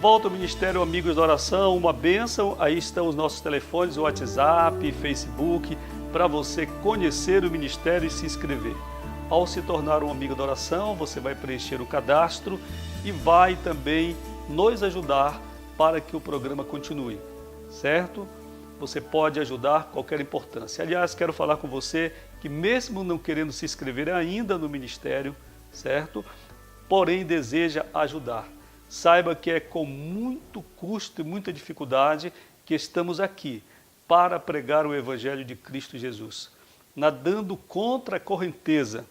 volta ao Ministério Amigos da Oração, uma bênção. Aí estão os nossos telefones, WhatsApp, Facebook, para você conhecer o Ministério e se inscrever. Ao se tornar um amigo da oração, você vai preencher o cadastro e vai também nos ajudar para que o programa continue, certo? Você pode ajudar qualquer importância. Aliás, quero falar com você que mesmo não querendo se inscrever ainda no Ministério, certo? Porém deseja ajudar. Saiba que é com muito custo e muita dificuldade que estamos aqui para pregar o Evangelho de Cristo Jesus, nadando contra a correnteza,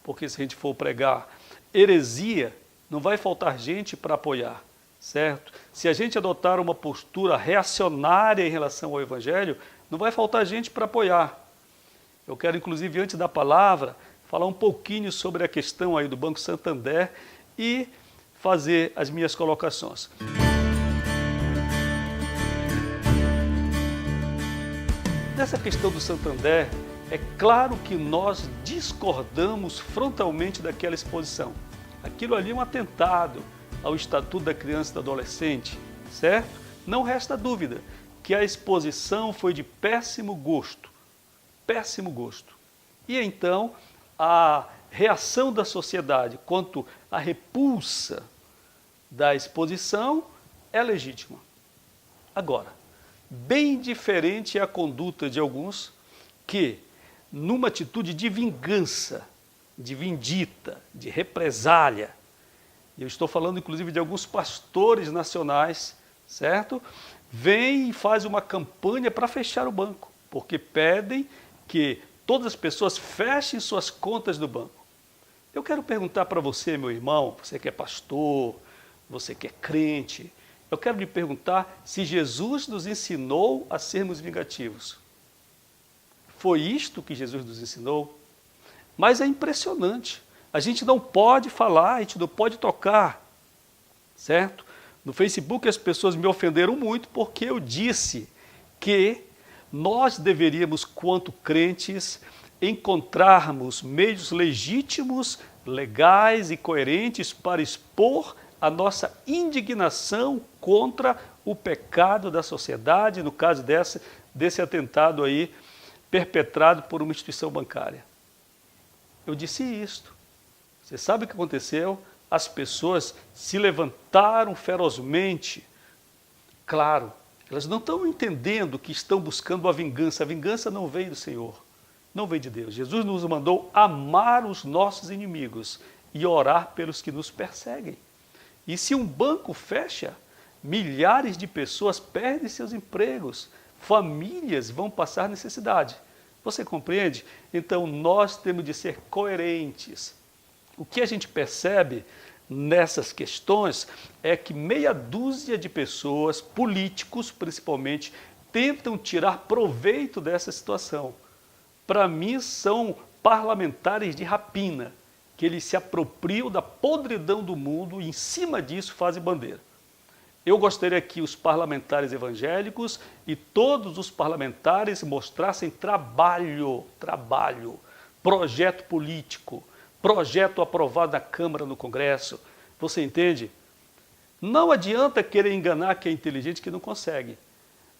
porque se a gente for pregar heresia, não vai faltar gente para apoiar, certo? Se a gente adotar uma postura reacionária em relação ao Evangelho, não vai faltar gente para apoiar. Eu quero, inclusive, antes da palavra, falar um pouquinho sobre a questão aí do Banco Santander e fazer as minhas colocações. Nessa questão do Santander, é claro que nós discordamos frontalmente daquela exposição. Aquilo ali é um atentado ao Estatuto da Criança e do Adolescente, certo? Não resta dúvida que a exposição foi de péssimo gosto. E então, a reação da sociedade quanto à repulsa da exposição é legítima. Agora, bem diferente é a conduta de alguns que, numa atitude de vingança, de vindita, de represália, eu estou falando inclusive de alguns pastores nacionais, certo? Vem e faz uma campanha para fechar o banco, porque pedem que todas as pessoas fechem suas contas do banco. Eu quero perguntar para você, meu irmão, você que é pastor, você que é crente, eu quero lhe perguntar se Jesus nos ensinou a sermos vingativos. Foi isto que Jesus nos ensinou? Mas é impressionante. A gente não pode falar, a gente não pode tocar, certo? No Facebook as pessoas me ofenderam muito porque eu disse que nós deveríamos, quanto crentes, encontrarmos meios legítimos, legais e coerentes para expor a nossa indignação contra o pecado da sociedade, no caso desse atentado aí, perpetrado por uma instituição bancária. Eu disse isto. Você sabe o que aconteceu? As pessoas se levantaram ferozmente. Claro, elas não estão entendendo que estão buscando a vingança. A vingança não vem do Senhor, não vem de Deus. Jesus nos mandou amar os nossos inimigos e orar pelos que nos perseguem. E se um banco fecha, milhares de pessoas perdem seus empregos, famílias vão passar necessidade. Você compreende? Então nós temos de ser coerentes. O que a gente percebe nessas questões é que meia dúzia de pessoas, políticos principalmente, tentam tirar proveito dessa situação. Para mim são parlamentares de rapina, que eles se apropriam da podridão do mundo e em cima disso fazem bandeira. Eu gostaria que os parlamentares evangélicos e todos os parlamentares mostrassem trabalho, projeto político, projeto aprovado na Câmara, no Congresso. Você entende? Não adianta querer enganar quem é inteligente que não consegue.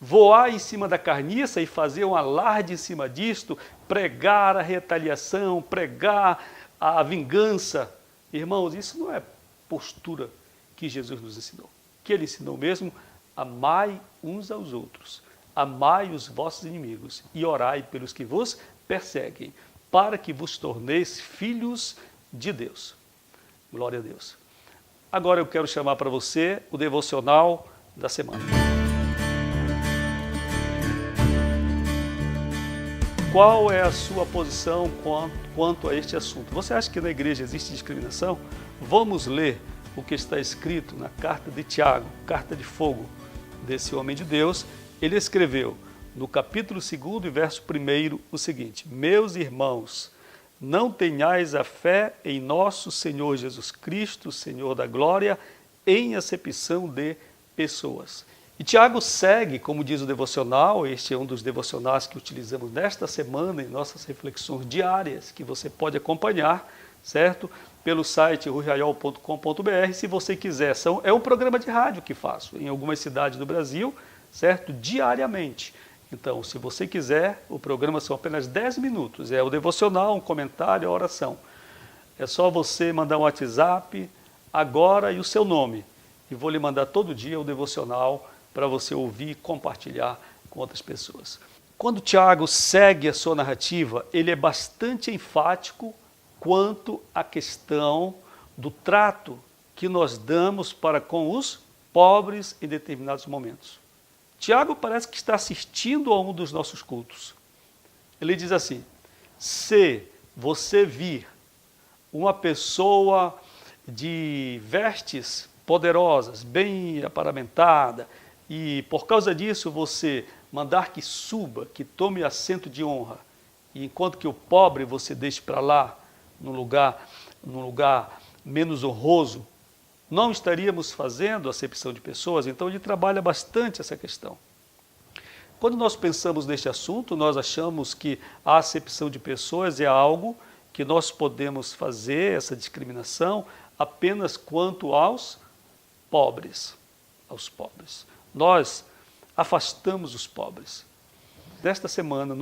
Voar em cima da carniça e fazer um alarde em cima disto, pregar a retaliação, pregar a vingança. Irmãos, isso não é postura que Jesus nos ensinou. Que ele ensinou mesmo, amai uns aos outros, amai os vossos inimigos e orai pelos que vos perseguem, para que vos torneis filhos de Deus. Glória a Deus. Agora eu quero chamar para você o devocional da semana. Qual é a sua posição quanto a este assunto? Você acha que na igreja existe discriminação? Vamos ler o que está escrito na carta de Tiago, carta de fogo desse homem de Deus. Ele escreveu no capítulo 2 e verso 1 o seguinte: meus irmãos, não tenhais a fé em nosso Senhor Jesus Cristo, Senhor da glória, em acepção de pessoas. E Tiago segue, como diz o devocional, este é um dos devocionais que utilizamos nesta semana em nossas reflexões diárias, que você pode acompanhar, certo? pelo site ruiraiol.com.br, se você quiser. É um programa de rádio que faço em algumas cidades do Brasil, certo? Diariamente. Então, se você quiser, o programa são apenas 10 minutos. É o devocional, um comentário, a oração. É só você mandar um WhatsApp agora e o seu nome. E vou lhe mandar todo dia o devocional para você ouvir e compartilhar com outras pessoas. Quando Tiago segue a sua narrativa, ele é bastante enfático quanto à questão do trato que nós damos para com os pobres em determinados momentos. Tiago parece que está assistindo a um dos nossos cultos. Ele diz assim: se você vir uma pessoa de vestes poderosas, bem aparamentada, e por causa disso você mandar que suba, que tome assento de honra, e enquanto que o pobre você deixe para lá, num lugar menos honroso, não estaríamos fazendo acepção de pessoas? Então ele trabalha bastante essa questão. Quando nós pensamos neste assunto, nós achamos que a acepção de pessoas é algo que nós podemos fazer, essa discriminação, apenas quanto aos pobres. Nós afastamos os pobres. Nesta semana,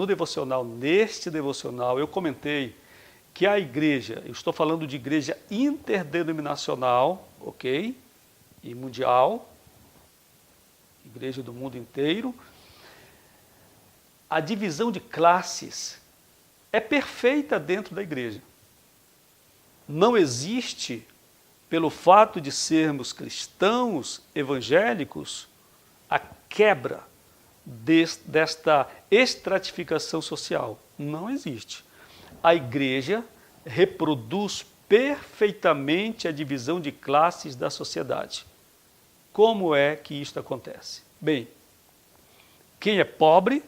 neste devocional, eu comentei que a igreja, eu estou falando de igreja interdenominacional, ok? E mundial, igreja do mundo inteiro. A divisão de classes é perfeita dentro da igreja. Não existe, pelo fato de sermos cristãos evangélicos, a quebra desta estratificação social. Não existe. A igreja reproduz perfeitamente a divisão de classes da sociedade. Como é que isto acontece? Bem, quem é pobre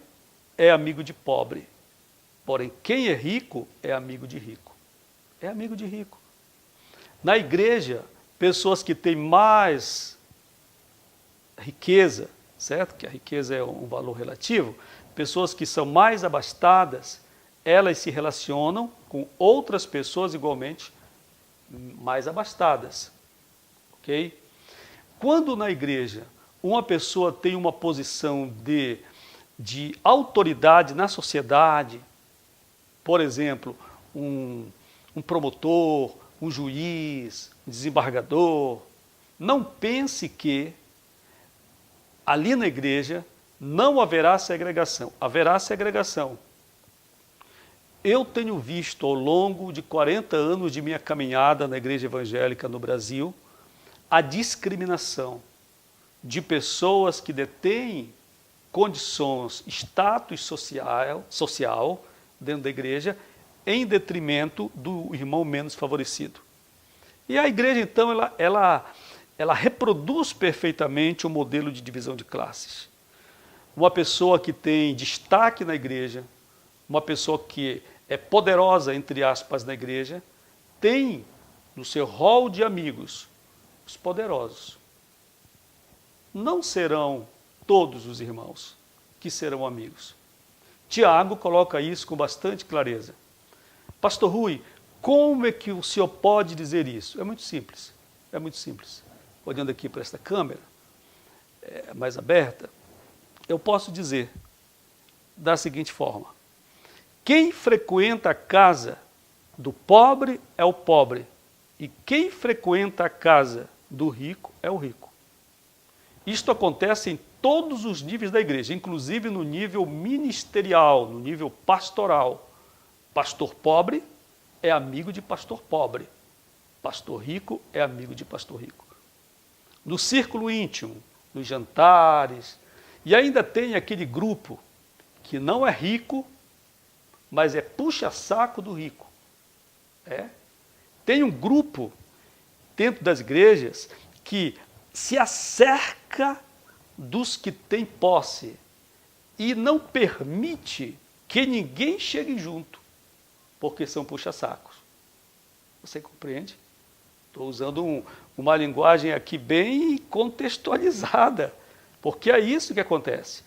é amigo de pobre. Porém, quem é rico é amigo de rico. É amigo de rico. Na igreja, pessoas que têm mais riqueza, certo? Que a riqueza é um valor relativo. Pessoas que são mais abastadas, elas se relacionam com outras pessoas igualmente mais abastadas, ok? Quando na igreja uma pessoa tem uma posição de autoridade na sociedade, por exemplo, um promotor, um juiz, um desembargador, não pense que ali na igreja não haverá segregação. Haverá segregação. Eu tenho visto ao longo de 40 anos de minha caminhada na igreja evangélica no Brasil a discriminação de pessoas que detêm condições, status social dentro da igreja, em detrimento do irmão menos favorecido. E a igreja, então, ela reproduz perfeitamente o modelo de divisão de classes. Uma pessoa que tem destaque na igreja, uma pessoa que é poderosa, entre aspas, na igreja, tem no seu rol de amigos os poderosos. Não serão todos os irmãos que serão amigos. Tiago coloca isso com bastante clareza. Pastor Rui, como é que o senhor pode dizer isso? É muito simples, é muito simples. Olhando aqui para esta câmera, mais aberta, eu posso dizer da seguinte forma: quem frequenta a casa do pobre é o pobre, e quem frequenta a casa do rico é o rico. Isto acontece em todos os níveis da igreja, inclusive no nível ministerial, no nível pastoral. Pastor pobre é amigo de pastor pobre. Pastor rico é amigo de pastor rico. No círculo íntimo, nos jantares, e ainda tem aquele grupo que não é rico, mas é puxa-saco do rico. Tem um grupo dentro das igrejas que se acerca dos que têm posse e não permite que ninguém chegue junto, porque são puxa-sacos. Você compreende? Estou usando uma linguagem aqui bem contextualizada, porque é isso que acontece.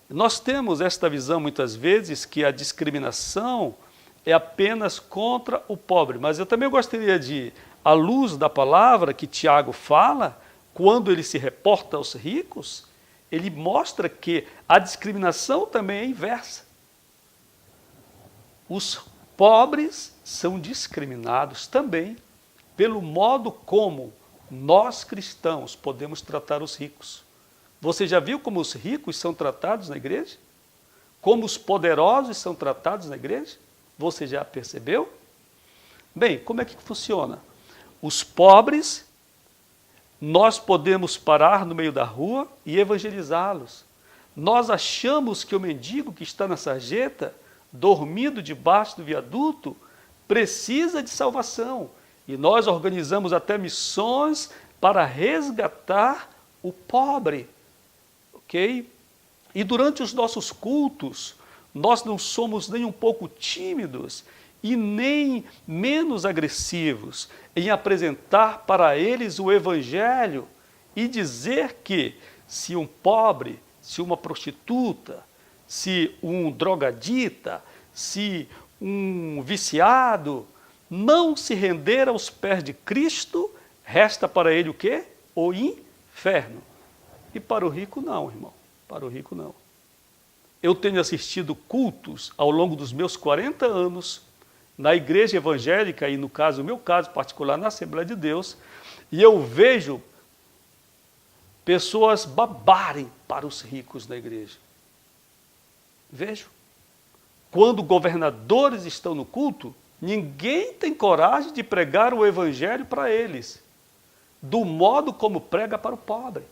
Nós temos esta visão muitas vezes que a discriminação é apenas contra o pobre, mas eu também gostaria de à luz da palavra que Tiago fala, quando ele se reporta aos ricos, ele mostra que a discriminação também é inversa. Os pobres são discriminados também pelo modo como nós cristãos podemos tratar os ricos. Você já viu como os ricos são tratados na igreja? Como os poderosos são tratados na igreja? Você já percebeu? Bem, como é que funciona? Os pobres, nós podemos parar no meio da rua e evangelizá-los. Nós achamos que o mendigo que está na sarjeta, dormindo debaixo do viaduto, precisa de salvação. E nós organizamos até missões para resgatar o pobre. Ok? E durante os nossos cultos, nós não somos nem um pouco tímidos e nem menos agressivos em apresentar para eles o Evangelho e dizer que se um pobre, se uma prostituta, se um drogadita, se um viciado não se render aos pés de Cristo, resta para ele o quê? O inferno. E para o rico não, irmão. Para o rico não. Eu tenho assistido cultos ao longo dos meus 40 anos na igreja evangélica e no meu caso particular na Assembleia de Deus, e eu vejo pessoas babarem para os ricos na igreja. Vejo. Quando governadores estão no culto, ninguém tem coragem de pregar o evangelho para eles, do modo como prega para o pobre.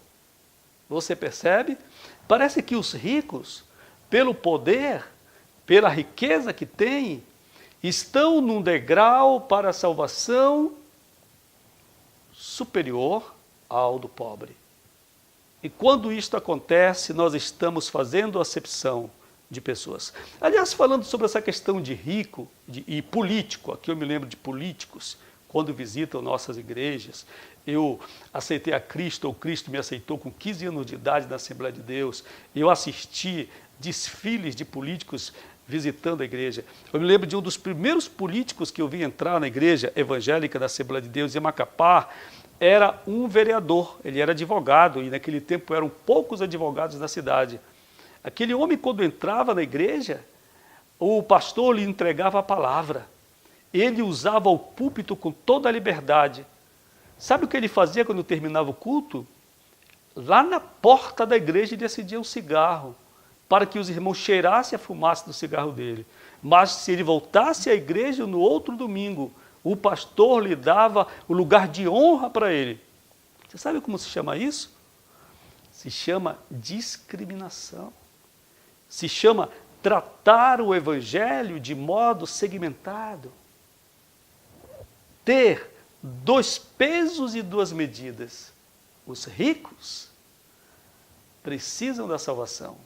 Você percebe? Parece que os ricos, pelo poder, pela riqueza que têm, estão num degrau para a salvação superior ao do pobre. E quando isto acontece, nós estamos fazendo acepção de pessoas. Aliás, falando sobre essa questão de rico e político, aqui eu me lembro de políticos, quando visitam nossas igrejas. Eu aceitei a Cristo, ou Cristo me aceitou com 15 anos de idade na Assembleia de Deus. Eu assisti desfiles de políticos visitando a igreja. Eu me lembro de um dos primeiros políticos que eu vi entrar na igreja evangélica da Assembleia de Deus, em Macapá, era um vereador, ele era advogado, e naquele tempo eram poucos advogados na cidade. Aquele homem, quando entrava na igreja, o pastor lhe entregava a palavra. Ele usava o púlpito com toda a liberdade. Sabe o que ele fazia quando terminava o culto? Lá na porta da igreja ele acendia um cigarro, para que os irmãos cheirassem a fumaça do cigarro dele. Mas se ele voltasse à igreja no outro domingo, o pastor lhe dava o lugar de honra para ele. Você sabe como se chama isso? Se chama discriminação. Se chama tratar o evangelho de modo segmentado. Ter 2 pesos e 2 medidas. Os ricos precisam da salvação.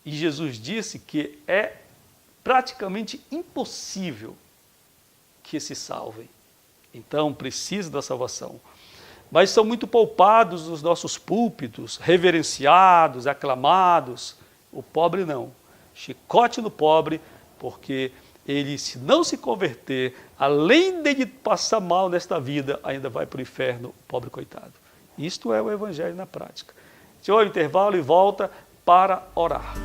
E Jesus disse que é praticamente impossível que se salvem. Então, precisam da salvação. Mas são muito poupados os nossos púlpitos, reverenciados, aclamados. O pobre não. Chicote no pobre, porque ele, se não se converter, além de passar mal nesta vida, ainda vai para o inferno, o pobre coitado. Isto é o evangelho na prática. Senhor, intervalo e volta para orar.